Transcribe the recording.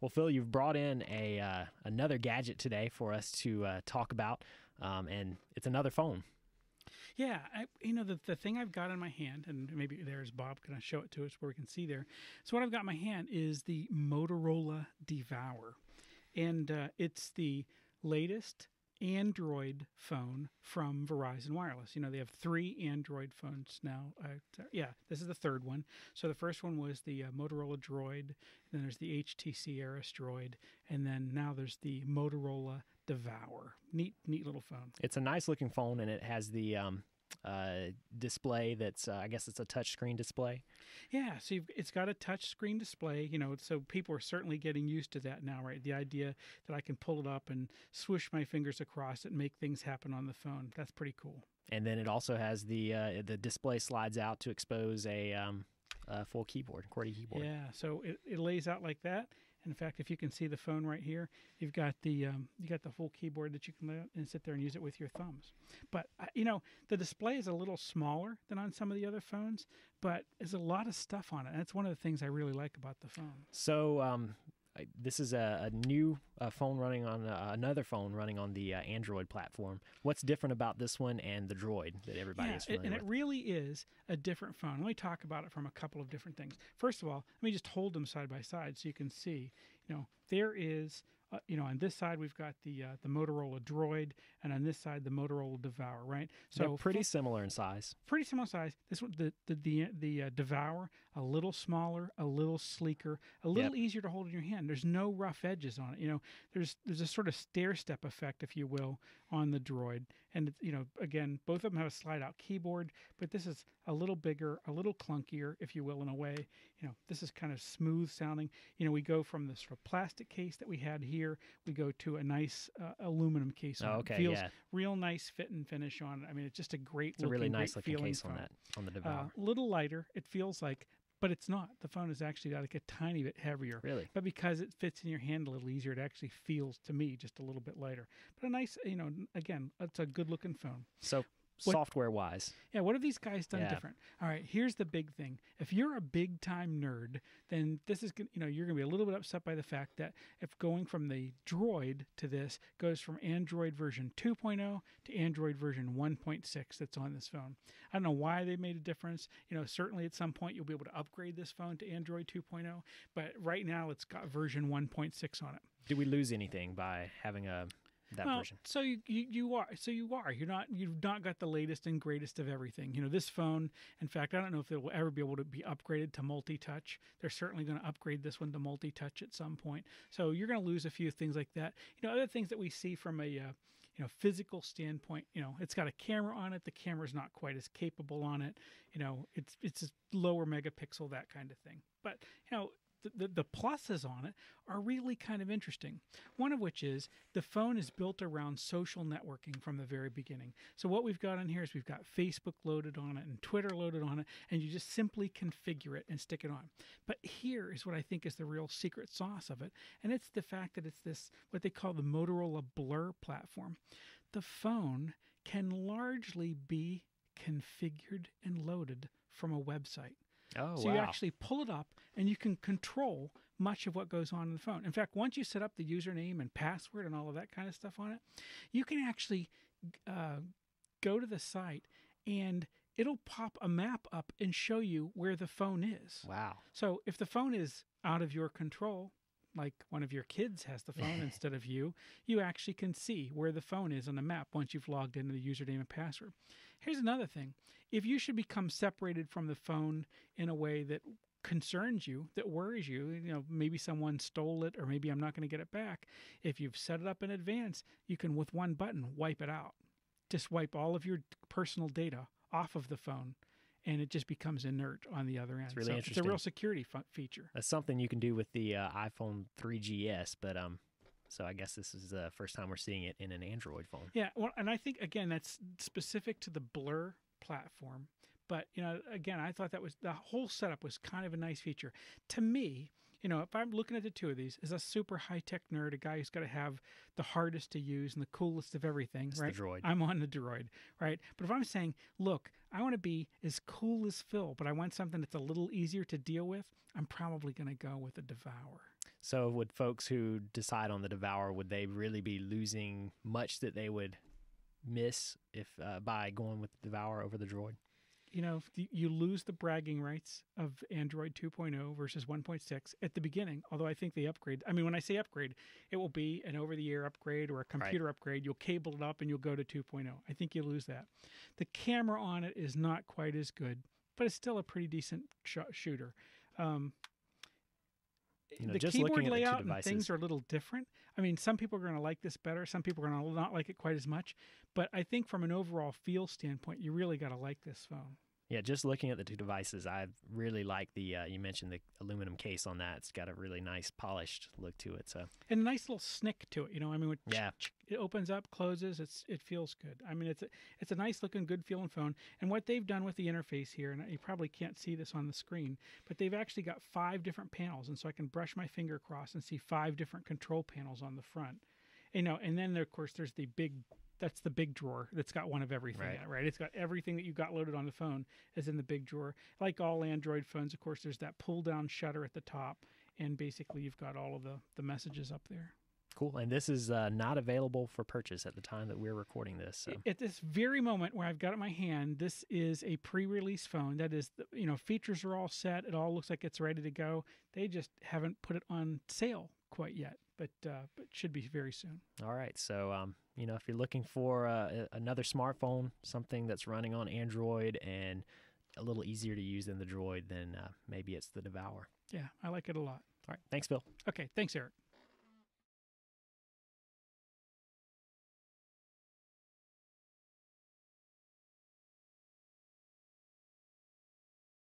Well, Phil, you've brought in another gadget today for us to talk about, and it's another phone. Yeah, the thing I've got in my hand, and maybe there's Bob, can I show it to us where we can see there? So what I've got in my hand is the Motorola Devour, and it's the latest Android phone from Verizon Wireless. They have 3 Android phones now. This is the third one. So the first one was the Motorola Droid, then there's the HTC Aris Droid, and then now there's the Motorola Devour. Neat little phone. It's a nice looking phone, and it has the display that's, I guess it's a touch screen display. Yeah, so it's got a touch screen display, so people are certainly getting used to that now, right? The idea that I can pull it up and swoosh my fingers across it and make things happen on the phone. That's pretty cool. And then it also has the display slides out to expose a full keyboard, QWERTY keyboard. Yeah, so it lays out like that. In fact, if you can see the phone right here, you've got the full keyboard that you can lay out and sit there and use it with your thumbs. But the display is a little smaller than on some of the other phones, but there's a lot of stuff on it. And that's one of the things I really like about the phone. So this is a new phone running on another phone running on the Android platform. What's different about this one and the Droid that everybody is familiar with? And it really is a different phone. Let me talk about it from a couple of different things. First of all, let me just hold them side by side so you can see. There is, on this side we've got the Motorola Droid, and on this side the Motorola Devour, right? So they're pretty similar in size. Pretty similar size. This one, the Devour, a little smaller, a little sleeker, a little easier to hold in your hand. There's no rough edges on it. There's a sort of stair step effect, if you will, on the Droid. And again, both of them have a slide out keyboard, but this is a little bigger, a little clunkier, if you will, in a way. This is kind of smooth sounding. We go from the sort of plastic case that we had here, we go to a nice aluminum case. Okay, it feels real nice fit and finish on it. I mean, it's just a really nice looking case phone. on the Devour. A little lighter, it feels like, but it's not. The phone is actually like a tiny bit heavier. Really? But because it fits in your hand a little easier, it actually feels, to me, just a little bit lighter. But a nice, again, it's a good looking phone. So software-wise. Yeah, what have these guys done different? All right, here's the big thing. If you're a big-time nerd, then this is, you're going to be a little bit upset by the fact that if going from the Droid to this goes from Android version 2.0 to Android version 1.6 that's on this phone. I don't know why they made a difference. Certainly at some point you'll be able to upgrade this phone to Android 2.0, but right now it's got version 1.6 on it. Do we lose anything by having that version? So you are. You've not got the latest and greatest of everything. This phone, in fact, I don't know if it will ever be able to be upgraded to multi-touch. They're certainly going to upgrade this one to multi-touch at some point. So you're going to lose a few things like that. Other things that we see from a physical standpoint, it's got a camera on it. The camera's not quite as capable on it. It's a lower megapixel, that kind of thing. But the pluses on it are really kind of interesting. One of which is the phone is built around social networking from the very beginning. So what we've got on here is we've got Facebook loaded on it and Twitter loaded on it, and you just simply configure it and stick it on. But here is what I think is the real secret sauce of it, and it's the fact that it's this, what they call the Motorola Blur platform. The phone can largely be configured and loaded from a website. Oh, so you actually pull it up and you can control much of what goes on in the phone. In fact, once you set up the username and password and all of that kind of stuff on it, you can actually go to the site and it'll pop a map up and show you where the phone is. Wow. So if the phone is out of your control, like one of your kids has the phone instead of you actually can see where the phone is on the map once you've logged into the username and password. Here's another thing. If you should become separated from the phone in a way that concerns you, that worries you, maybe someone stole it or maybe I'm not going to get it back, if you've set it up in advance, you can, with one button, wipe it out. Just wipe all of your personal data off of the phone, and it just becomes inert on the other end. It's really interesting. It's a real security feature. That's something you can do with the iPhone 3GS, but so I guess this is the first time we're seeing it in an Android phone. Yeah, well, and I think, again, that's specific to the Blur platform. But, again, I thought the whole setup was kind of a nice feature. To me, if I'm looking at the two of these, as a super high-tech nerd, a guy who's got to have the hardest to use and the coolest of everything, it's right? The Droid. I'm on the Droid, right? But if I'm saying, look, I want to be as cool as Phil, but I want something that's a little easier to deal with, I'm probably going to go with a Devour. So would folks who decide on the Devour, would they really be losing much that they would miss if by going with the Devour over the Droid? You know, you lose the bragging rights of Android 2.0 versus 1.6 at the beginning, although I think they upgrade. I mean, when I say upgrade, it will be an over-the-air upgrade or a computer upgrade. You'll cable it up and you'll go to 2.0. I think you lose that. The camera on it is not quite as good, but it's still a pretty decent shooter. The just keyboard looking at the two layout and devices, things are a little different. I mean, some people are going to like this better. Some people are going to not like it quite as much. But I think from an overall feel standpoint, you really got to like this phone. Yeah, just looking at the two devices, I really like the, you mentioned the aluminum case on that. It's got a really nice polished look to it. So and a nice little snick to it, you know. I mean, yeah, it opens up, closes. It feels good. I mean, it's a nice looking, good feeling phone. And what they've done with the interface here, and you probably can't see this on the screen, but they've actually got 5 different panels, and so I can brush my finger across and see 5 different control panels on the front. You know, and then of course there's the big. That's the big drawer that's got one of everything in it, right? It's got everything that you got loaded on the phone is in the big drawer. Like all Android phones, of course, there's that pull-down shutter at the top, and basically you've got all of the messages up there. Cool. And this is not available for purchase at the time that we're recording this. So. At this very moment where I've got it in my hand, this is a pre-release phone. That is, features are all set. It all looks like it's ready to go. They just haven't put it on sale quite yet, but should be very soon. All right. So, if you're looking for another smartphone, something that's running on Android and a little easier to use than the Droid, then maybe it's the Devour. Yeah, I like it a lot. All right. Thanks, Phil. Okay. Thanks, Eric.